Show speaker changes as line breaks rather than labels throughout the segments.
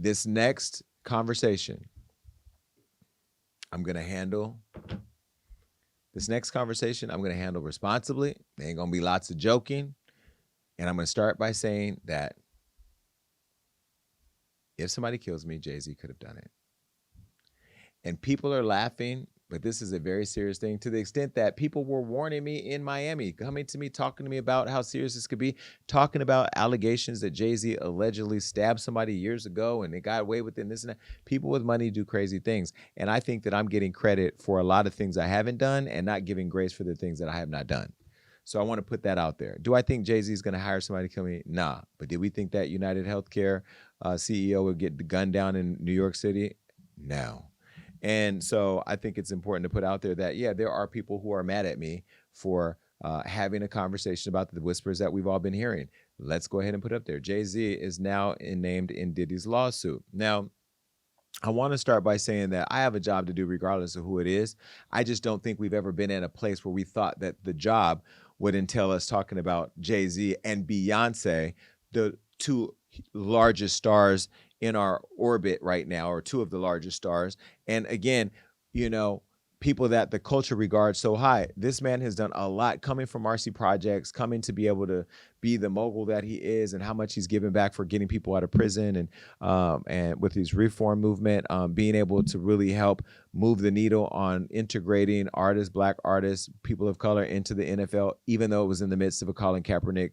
This next conversation, I'm going to handle. This next conversation, I'm going to handle responsibly. There ain't going to be lots of joking. And I'm going to start by saying that if somebody kills me, Jay-Z could have done it. And people are laughing, but this is a very serious thing, to the extent that people were warning me in Miami, coming to me, talking to me about how serious this could be, talking about allegations that Jay-Z allegedly stabbed somebody years ago and they got away with it and this and that. People with money do crazy things. And I think that I'm getting credit for a lot of things I haven't done and not giving grace for the things that I have not done. So I want to put that out there. Do I think Jay-Z is going to hire somebody to kill me? Nah. But did we think that United Healthcare CEO would get gunned down in New York City? No. And so I think it's important to put out there that, yeah, there are people who are mad at me for having a conversation about the whispers that we've all been hearing. Let's go ahead and put up there. Jay-Z is now named in Diddy's lawsuit. Now, I want to start by saying that I have a job to do regardless of who it is. I just don't think we've ever been in a place where we thought that the job would entail us talking about Jay-Z and Beyonce, the two largest stars in our orbit right now, or two of the largest stars. And again, you know, people that the culture regards so high. This man has done a lot, coming from RC Projects, coming to be able to be the mogul that he is, and how much he's given back for getting people out of prison, and with his reform movement, being able to really help move the needle on integrating artists, Black artists, people of color into the NFL, even though it was in the midst of a Colin Kaepernick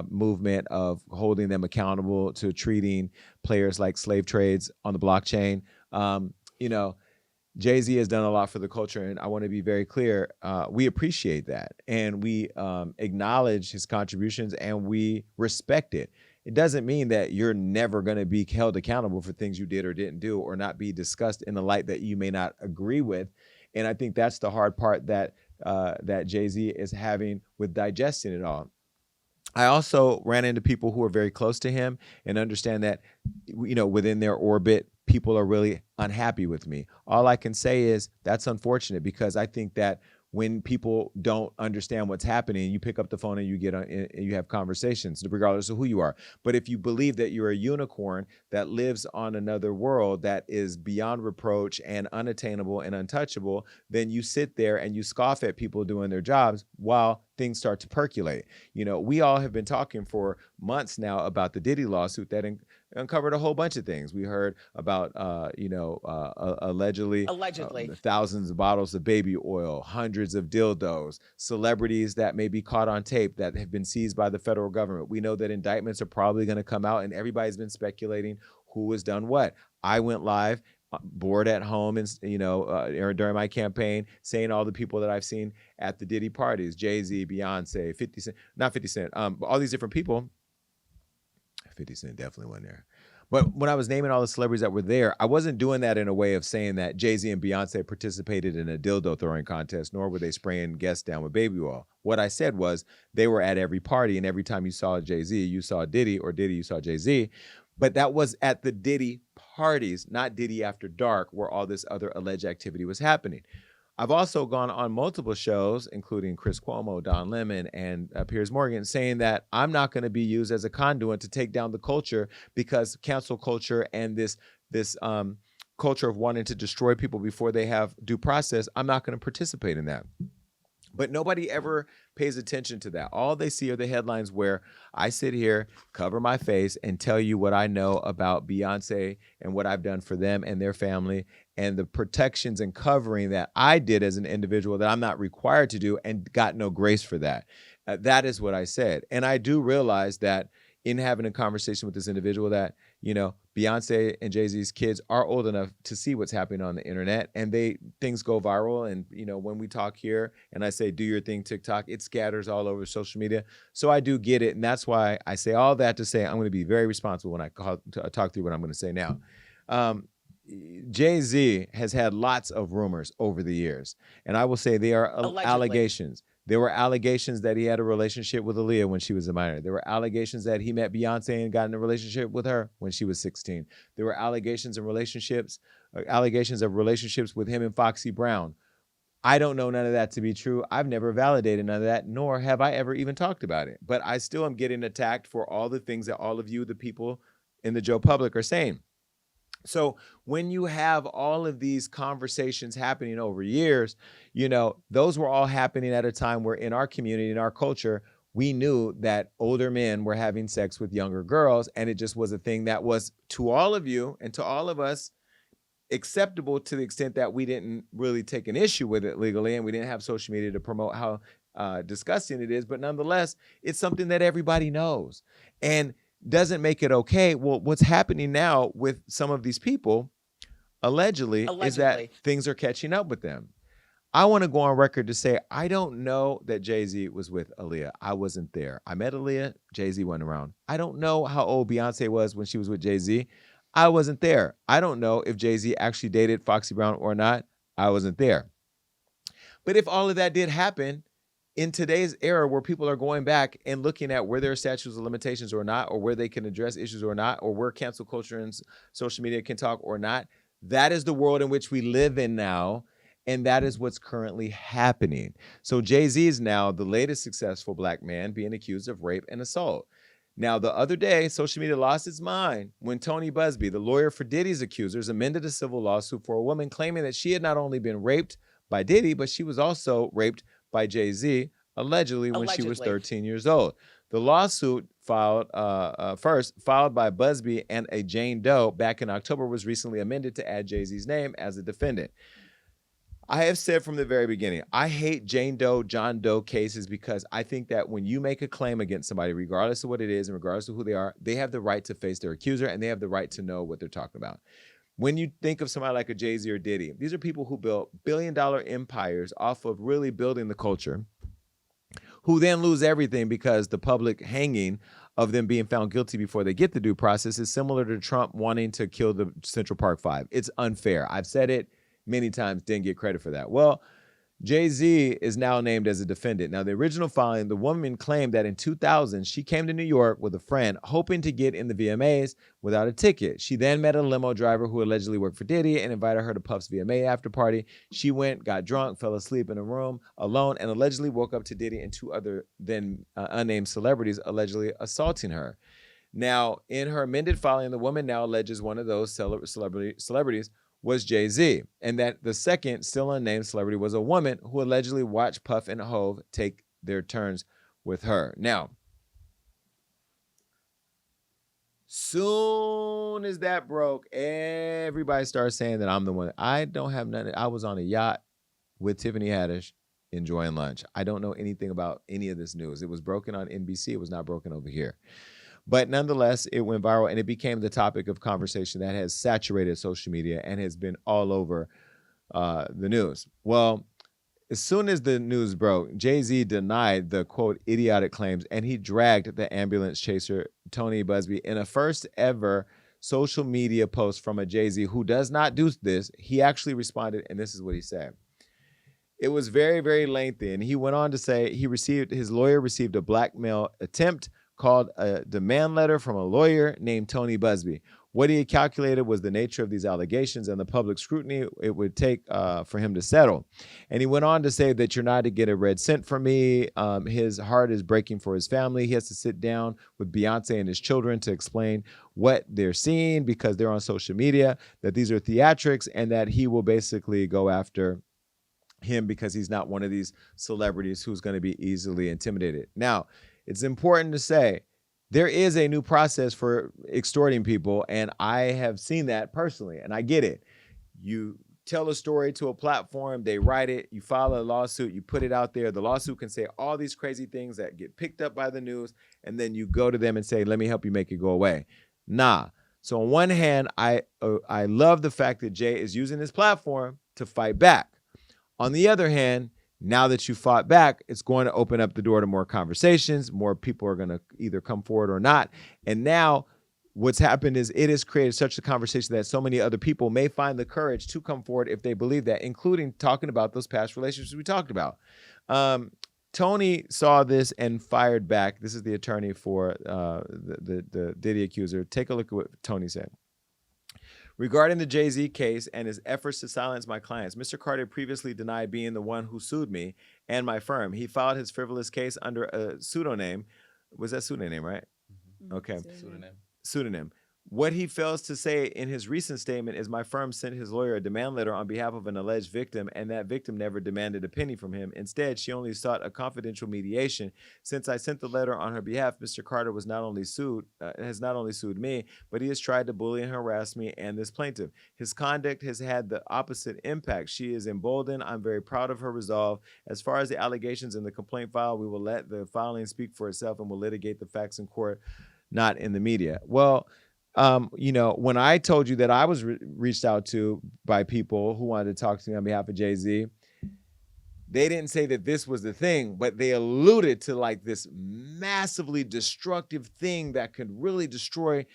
movement of holding them accountable to treating players like slave trades on the blockchain. You know, Jay-Z has done a lot for the culture, and I want to be very clear. We appreciate that, and we acknowledge his contributions, and we respect it. It doesn't mean that you're never going to be held accountable for things you did or didn't do, or not be discussed in a light that you may not agree with. And I think that's the hard part that that Jay-Z is having with digesting it all. I also ran into people who are very close to him and understand that, you know, within their orbit, people are really unhappy with me. All I can say is that's unfortunate, because I think that when people don't understand what's happening, you pick up the phone and you get on, and you have conversations, regardless of who you are. But if you believe that you're a unicorn that lives on another world that is beyond reproach and unattainable and untouchable, then you sit there and you scoff at people doing their jobs while things start to percolate. You know, we all have been talking for months now about the Diddy lawsuit that uncovered a whole bunch of things. We heard about, allegedly thousands of bottles of baby oil, hundreds of dildos, celebrities that may be caught on tape that have been seized by the federal government. We know that indictments are probably going to come out, and everybody's been speculating who has done what. I went live, bored at home, and during my campaign, saying all the people that I've seen at the Diddy parties: Jay-Z, Beyonce, 50 Cent, not 50 Cent, all these different people. 50 Cent definitely wasn't there. But when I was naming all the celebrities that were there, I wasn't doing that in a way of saying that Jay-Z and Beyonce participated in a dildo throwing contest, nor were they spraying guests down with baby oil. What I said was they were at every party, and every time you saw Jay-Z, you saw Diddy, or Diddy, you saw Jay-Z. But that was at the Diddy parties, not Diddy After Dark, where all this other alleged activity was happening. I've also gone on multiple shows, including Chris Cuomo, Don Lemon, and Piers Morgan, saying that I'm not going to be used as a conduit to take down the culture, because cancel culture and this culture of wanting to destroy people before they have due process, I'm not going to participate in that. But nobody ever pays attention to that. All they see are the headlines where I sit here, cover my face, and tell you what I know about Beyonce and what I've done for them and their family, and the protections and covering that I did as an individual that I'm not required to do, and got no grace for that. That is what I said. And I do realize that in having a conversation with this individual that, you know, Beyonce and Jay-Z's kids are old enough to see what's happening on the internet, and things go viral. And, you know, when we talk here and I say, do your thing, TikTok, it scatters all over social media. So I do get it. And that's why I say all that to say I'm going to be very responsible when I talk through what I'm going to say now. Jay-Z has had lots of rumors over the years, and I will say they are allegations. There were allegations that he had a relationship with Aaliyah when she was a minor. There were allegations that he met Beyonce and got in a relationship with her when she was 16. There were allegations of relationships with him and Foxy Brown. I don't know none of that to be true. I've never validated none of that, nor have I ever even talked about it. But I still am getting attacked for all the things that all of you, the people in the Joe Public are saying. So when you have all of these conversations happening over years, those were all happening at a time where in our community, in our culture, we knew that older men were having sex with younger girls. And it just was a thing that was, to all of you and to all of us, acceptable, to the extent that we didn't really take an issue with it legally, and we didn't have social media to promote how disgusting it is. But nonetheless, it's something that everybody knows. And doesn't make it okay. Well, what's happening now with some of these people, allegedly, is that things are catching up with them. I want to go on record to say, I don't know that Jay-Z was with Aaliyah. I wasn't there. I met Aaliyah. Jay-Z went around. I don't know how old Beyonce was when she was with Jay-Z. I wasn't there. I don't know if Jay-Z actually dated Foxy Brown or not. I wasn't there. But if all of that did happen, in today's era where people are going back and looking at where there are statutes of limitations or not, or where they can address issues or not, or where cancel culture and social media can talk or not, that is the world in which we live in now. And that is what's currently happening. So Jay-Z is now the latest successful Black man being accused of rape and assault. Now, the other day, social media lost its mind when Tony Busby, the lawyer for Diddy's accusers, amended a civil lawsuit for a woman claiming that she had not only been raped by Diddy, but she was also raped by Jay-Z, allegedly when she was 13 years old. The lawsuit filed by Busby and a Jane Doe back in October was recently amended to add Jay-Z's name as a defendant. I have said from the very beginning, I hate Jane Doe, John Doe cases because I think that when you make a claim against somebody, regardless of what it is and regardless of who they are, they have the right to face their accuser and they have the right to know what they're talking about. When you think of somebody like a Jay-Z or Diddy, these are people who built billion-dollar empires off of really building the culture, who then lose everything because the public hanging of them being found guilty before they get the due process is similar to Trump wanting to kill the Central Park Five. It's unfair. I've said it many times, didn't get credit for that. Well, Jay-Z is now named as a defendant. Now, the original filing, the woman claimed that in 2000, she came to New York with a friend hoping to get in the VMAs without a ticket. She then met a limo driver who allegedly worked for Diddy and invited her to Puff's VMA after party. She went, got drunk, fell asleep in a room alone, and allegedly woke up to Diddy and two other then unnamed celebrities allegedly assaulting her. Now, in her amended filing, the woman now alleges one of those celebrities was Jay-Z, and that the second, still unnamed celebrity was a woman who allegedly watched Puff and Hove take their turns with her. Now, soon as that broke, everybody started saying that I'm the one. I don't have nothing. I was on a yacht with Tiffany Haddish enjoying lunch. I don't know anything about any of this news. It was broken on NBC. It was not broken over here. But nonetheless, it went viral and it became the topic of conversation that has saturated social media and has been all over the news. Well, as soon as the news broke, Jay-Z denied the, quote, idiotic claims, and he dragged the ambulance chaser, Tony Busby, in a first ever social media post from a Jay-Z who does not do this. He actually responded, and this is what he said. It was very, very lengthy, and he went on to say his lawyer received a blackmail attempt called a demand letter from a lawyer named Tony Busby. What he had calculated was the nature of these allegations and the public scrutiny it would take for him to settle. And he went on to say that you're not to get a red cent from me. His heart is breaking for his family. He has to sit down with Beyonce and his children to explain what they're seeing because they're on social media, that these are theatrics, and that he will basically go after him because he's not one of these celebrities who's going to be easily intimidated. Now, it's important to say there is a new process for extorting people, and I have seen that personally, and I get it. You tell a story to a platform, they write it, you file a lawsuit, you put it out there. The lawsuit can say all these crazy things that get picked up by the news, and then you go to them and say, let me help you make it go away. Nah. So on one hand, I love the fact that Jay is using his platform to fight back. On the other hand, now that you fought back, it's going to open up the door to more conversations. More people are going to either come forward or not. And now what's happened is it has created such a conversation that so many other people may find the courage to come forward if they believe that, including talking about those past relationships we talked about. Tony saw this and fired back. This is the attorney for the Diddy accuser. Take a look at what Tony said. Regarding the Jay-Z case and his efforts to silence my clients, Mr. Carter previously denied being the one who sued me and my firm. He filed his frivolous case under a pseudonym. Was that pseudonym, right? Mm-hmm. Okay.
Pseudonym.
What he fails to say in his recent statement is my firm sent his lawyer a demand letter on behalf of an alleged victim, and that victim never demanded a penny from him. Instead, she only sought a confidential mediation. Since I sent the letter on her behalf, Mr. Carter has not only sued me, but he has tried to bully and harass me and this plaintiff. His conduct has had the opposite impact. She is emboldened. I'm very proud of her resolve. As far as the allegations in the complaint file, we will let the filing speak for itself and will litigate the facts in court, not in the media. Well, when I told you that I was reached out to by people who wanted to talk to me on behalf of Jay-Z, they didn't say that this was the thing, but they alluded to like this massively destructive thing that could really destroy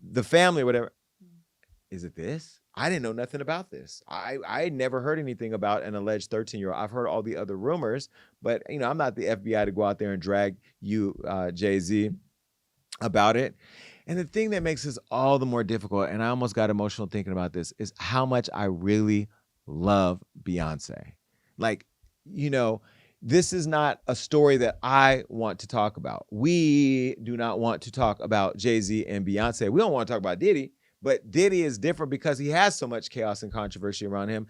the family or whatever. Is it this? I didn't know nothing about this. I had never heard anything about an alleged 13-year-old. I've heard all the other rumors, but I'm not the FBI to go out there and drag you, Jay-Z, about it. And the thing that makes this all the more difficult, and I almost got emotional thinking about this, is how much I really love Beyonce. Like, this is not a story that I want to talk about. We do not want to talk about Jay-Z and Beyonce. We don't want to talk about Diddy, but Diddy is different because he has so much chaos and controversy around him.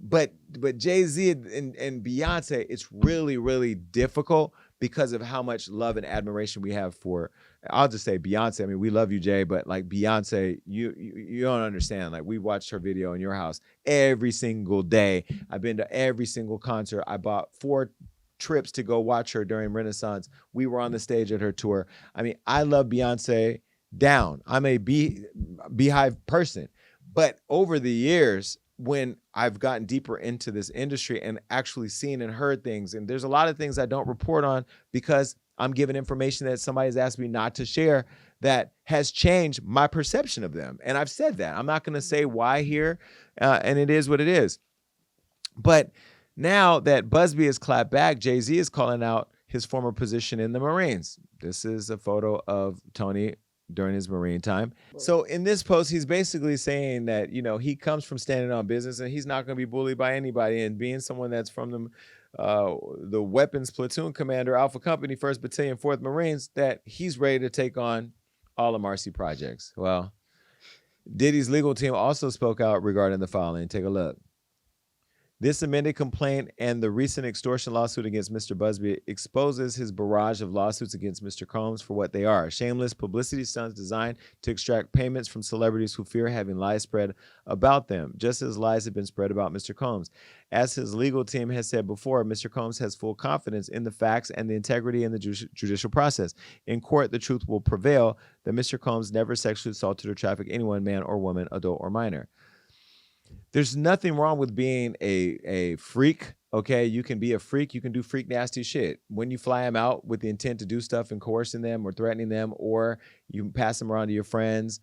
But Jay-Z and Beyonce, it's really, really difficult because of how much love and admiration we have for, I'll just say Beyonce. I mean, we love you, Jay, but like Beyonce, you don't understand. Like, we watched her video in your house every single day. I've been to every single concert. I bought 4 trips to go watch her during Renaissance. We were on the stage at her tour. I mean, I love Beyonce down. I'm a Beehive person. But over the years, when I've gotten deeper into this industry and actually seen and heard things, and there's a lot of things I don't report on because I'm given information that somebody's asked me not to share that has changed my perception of them. And I've said that. I'm not going to say why here, and it is what it is. But now that Busby has clapped back, Jay-Z is calling out his former position in the Marines. This is a photo of Tony during his Marine time. So in this post, he's basically saying that, he comes from standing on business and he's not going to be bullied by anybody. And being someone that's from the weapons platoon commander, Alpha Company, 1st Battalion, 4th Marines, that he's ready to take on all of Marcy projects. Well, Diddy's legal team also spoke out regarding the filing. Take a look. This amended complaint and the recent extortion lawsuit against Mr. Busby exposes his barrage of lawsuits against Mr. Combs for what they are: shameless publicity stunts designed to extract payments from celebrities who fear having lies spread about them, just as lies have been spread about Mr. Combs. As his legal team has said before, Mr. Combs has full confidence in the facts and the integrity in the judicial process. In court, the truth will prevail that Mr. Combs never sexually assaulted or trafficked anyone, man or woman, adult or minor. There's nothing wrong with being a freak, okay? You can be a freak. You can do freak nasty shit. When you fly them out with the intent to do stuff and coercing them or threatening them, or you pass them around to your friends,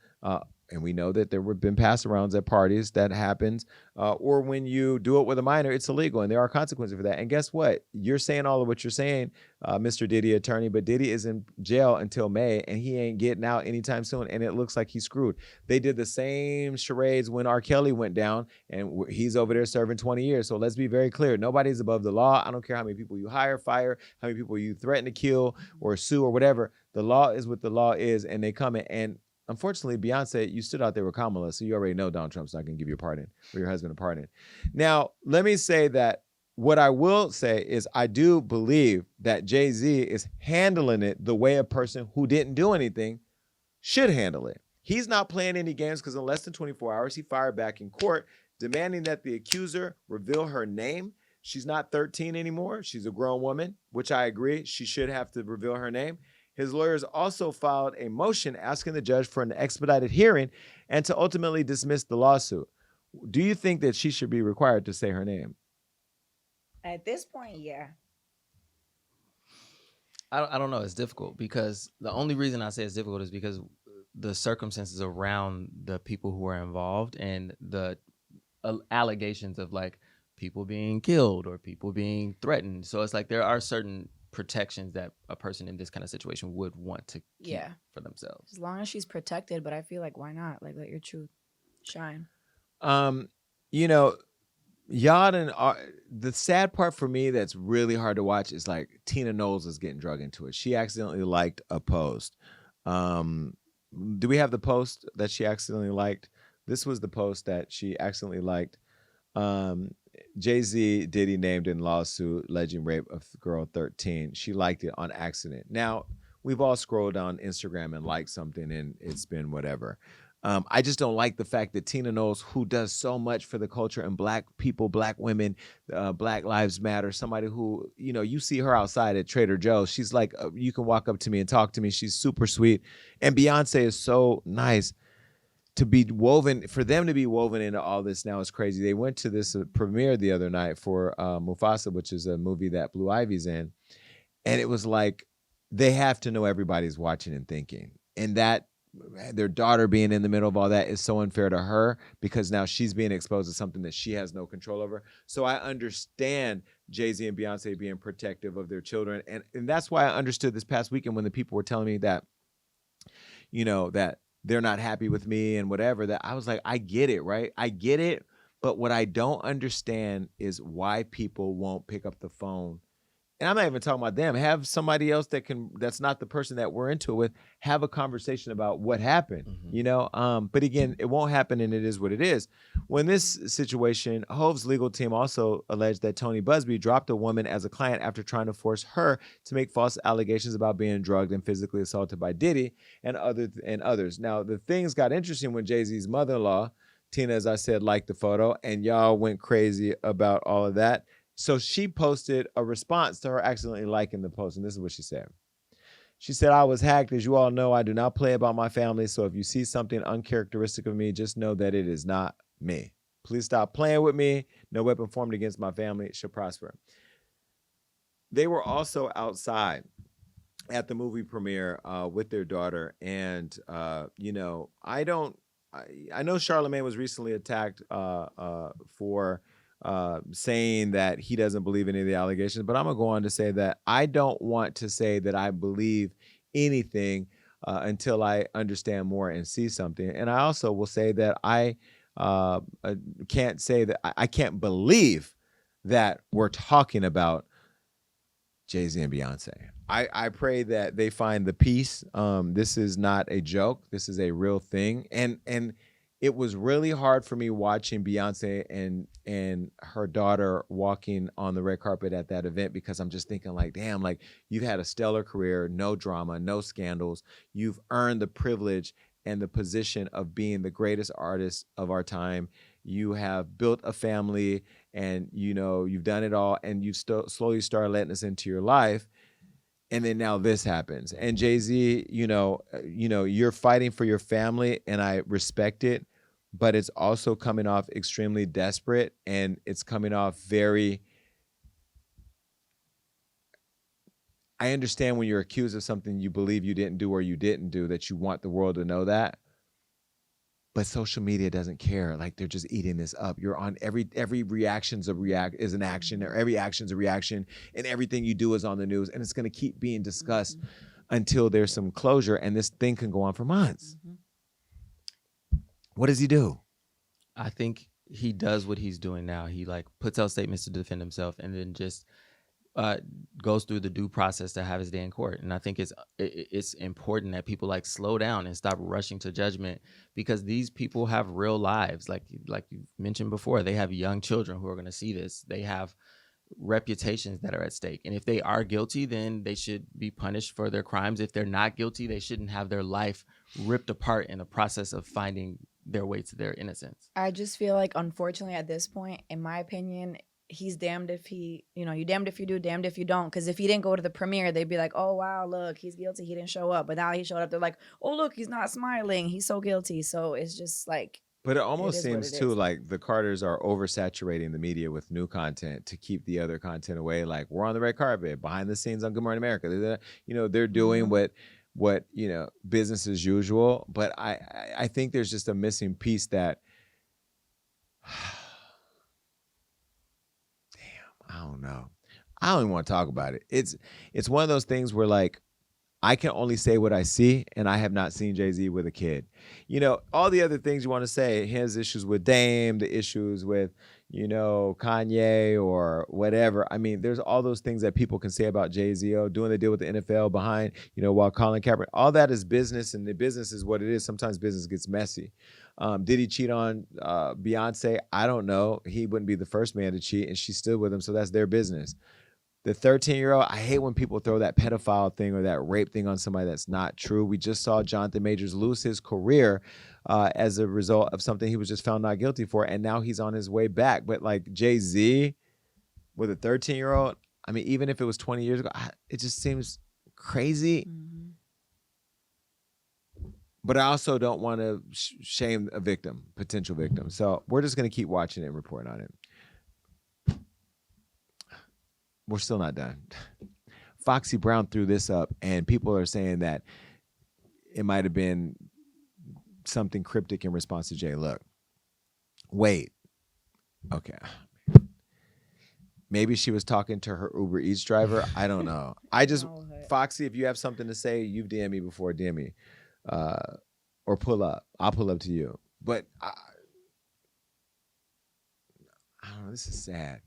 and we know that there have been pass-arounds at parties that happens, or when you do it with a minor, it's illegal, and there are consequences for that. And guess what? You're saying all of what you're saying, Mr. Diddy attorney, but Diddy is in jail until May, and he ain't getting out anytime soon, and it looks like he's screwed. They did the same charades when R. Kelly went down, and he's over there serving 20 years. So let's be very clear. Nobody's above the law. I don't care how many people you hire, fire, how many people you threaten to kill or sue or whatever. The law is what the law is, and they come in. And unfortunately, Beyonce, you stood out there with Kamala, so you already know Donald Trump's not going to give you a pardon or your husband a pardon. Now, let me say that what I will say is I do believe that Jay-Z is handling it the way a person who didn't do anything should handle it. He's not playing any games because in less than 24 hours, he fired back in court, demanding that the accuser reveal her name. She's not 13 anymore. She's a grown woman, which I agree. She should have to reveal her name. His lawyers also filed a motion asking the judge for an expedited hearing and to ultimately dismiss the lawsuit. Do you think that she should be required to say her name?
At this point, yeah.
I don't know. It's difficult because the only reason I say it's difficult is because the circumstances around the people who are involved and the allegations of like people being killed or people being threatened. So it's like there are certain protections that a person in this kind of situation would want to keep for themselves.
As long as she's protected, but I feel like why not? Like let your truth shine.
Y'all and the sad part for me that's really hard to watch is like Tina Knowles is getting drug into it. She accidentally liked a post. do we have the post that she accidentally liked? This was the post that she accidentally liked. Um, Jay-Z, Diddy named in lawsuit, alleging rape of girl 13. She liked it on accident. Now, we've all scrolled on Instagram and liked something, and it's been whatever. I just don't like the fact that Tina Knowles, who does so much for the culture and black people, black women, Black Lives Matter, somebody who, you see her outside at Trader Joe's. She's like, you can walk up to me and talk to me. She's super sweet. And Beyonce is so nice. To be woven, for them to be woven into all this now is crazy. They went to this premiere the other night for Mufasa, which is a movie that Blue Ivy's in. And it was like, they have to know everybody's watching and thinking. And that their daughter being in the middle of all that is so unfair to her, because now she's being exposed to something that she has no control over. So I understand Jay-Z and Beyonce being protective of their children. And that's why I understood this past weekend when the people were telling me that, that they're not happy with me and whatever, that I was like, I get it, right? I get it. But what I don't understand is why people won't pick up the phone. And I'm not even talking about them. Have somebody else that's not the person that we're into it with, have a conversation about what happened, But again, it won't happen, and it is what it is. When this situation, Hove's legal team also alleged that Tony Busby dropped a woman as a client after trying to force her to make false allegations about being drugged and physically assaulted by Diddy and others. Now, the things got interesting when Jay-Z's mother-in-law, Tina, as I said, liked the photo, and y'all went crazy about all of that. So she posted a response to her accidentally liking the post, and this is what she said. She said, I was hacked. As you all know, I do not play about my family, so if you see something uncharacteristic of me, just know that it is not me. Please stop playing with me. No weapon formed against my family shall prosper. They were also outside at the movie premiere with their daughter, and, I know Charlemagne was recently attacked for saying that he doesn't believe any of the allegations, but I'm gonna go on to say that I don't want to say that I believe anything until I understand more and see something. And I also will say that I can't say that I can't believe that we're talking about Jay-Z and Beyonce. I pray that they find the peace. This is not a joke. This is a real thing. And it was really hard for me watching Beyonce and her daughter walking on the red carpet at that event, because I'm just thinking like, damn, like you've had a stellar career, no drama, no scandals. You've earned the privilege and the position of being the greatest artist of our time. You have built a family, and you've done it all, and you've slowly started letting us into your life. And then now this happens. And Jay-Z, you're fighting for your family, and I respect it, but it's also coming off extremely desperate, and it's coming off very, I understand when you're accused of something you believe you didn't do or you didn't do, that you want the world to know that. But social media doesn't care. Like, they're just eating this up. You're on every reaction's is an action, or every action's a reaction, and everything you do is on the news, and it's going to keep being discussed until there's some closure, and this thing can go on for months. What does he do?
I think he does what he's doing now. He puts out statements to defend himself, and then just goes through the due process to have his day in court. And I think it's important that people slow down and stop rushing to judgment, because these people have real lives. Like you mentioned before, they have young children who are going to see this. They have reputations that are at stake. And if they are guilty, then they should be punished for their crimes. If they're not guilty, they shouldn't have their life ripped apart in the process of finding their way to their innocence.
I just feel like, unfortunately, at this point, in my opinion, he's damned if he, you damned if you do, damned if you don't. Because if he didn't go to the premiere, they'd be like, oh, wow, look, he's guilty. He didn't show up. But now he showed up. They're like, oh, look, he's not smiling. He's so guilty. So it's just like.
But it almost seems, too, like the Carters are oversaturating the media with new content to keep the other content away. Like, we're on the red carpet, behind the scenes on Good Morning America. They're doing what business as usual. But I think there's just a missing piece that, damn, I don't know. I don't even want to talk about it. It's one of those things where I can only say what I see, and I have not seen Jay-Z with a kid. All the other things you want to say, his issues with Dame, the issues with, Kanye or whatever. I mean, there's all those things that people can say about Jay-Z, doing the deal with the NFL behind, while Colin Kaepernick, all that is business, and the business is what it is. Sometimes business gets messy. Did he cheat on Beyonce? I don't know. He wouldn't be the first man to cheat, and she's still with him, so that's their business. The 13-year-old, I hate when people throw that pedophile thing or that rape thing on somebody that's not true. We just saw Jonathan Majors lose his career as a result of something he was just found not guilty for, and now he's on his way back. But like Jay-Z with a 13-year-old, I mean, even if it was 20 years ago, it just seems crazy.
Mm-hmm.
But I also don't want to shame a victim, potential victim. So we're just going to keep watching it and reporting on it. We're still not done. Foxy Brown threw this up, and people are saying that it might have been something cryptic in response to Jay. Look, wait. Okay. Maybe she was talking to her Uber Eats driver. I don't know. Foxy, if you have something to say, you've DM me before, DM me. Or pull up. I'll pull up to you. But I don't know. This is sad.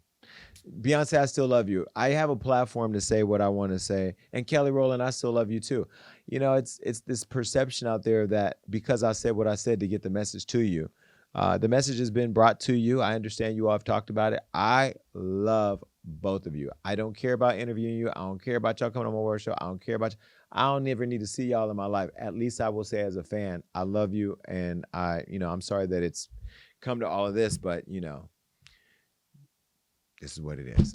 Beyonce, I still love you. I have a platform to say what I want to say. And Kelly Rowland, I still love you too. It's this perception out there that because I said what I said to get the message to you, the message has been brought to you. I understand you all have talked about it. I love both of you. I don't care about interviewing you. I don't care about y'all coming on my work show. I don't care about you. I don't ever need to see y'all in my life. At least I will say as a fan, I love you. And I'm sorry that it's come to all of this, but this is what it is.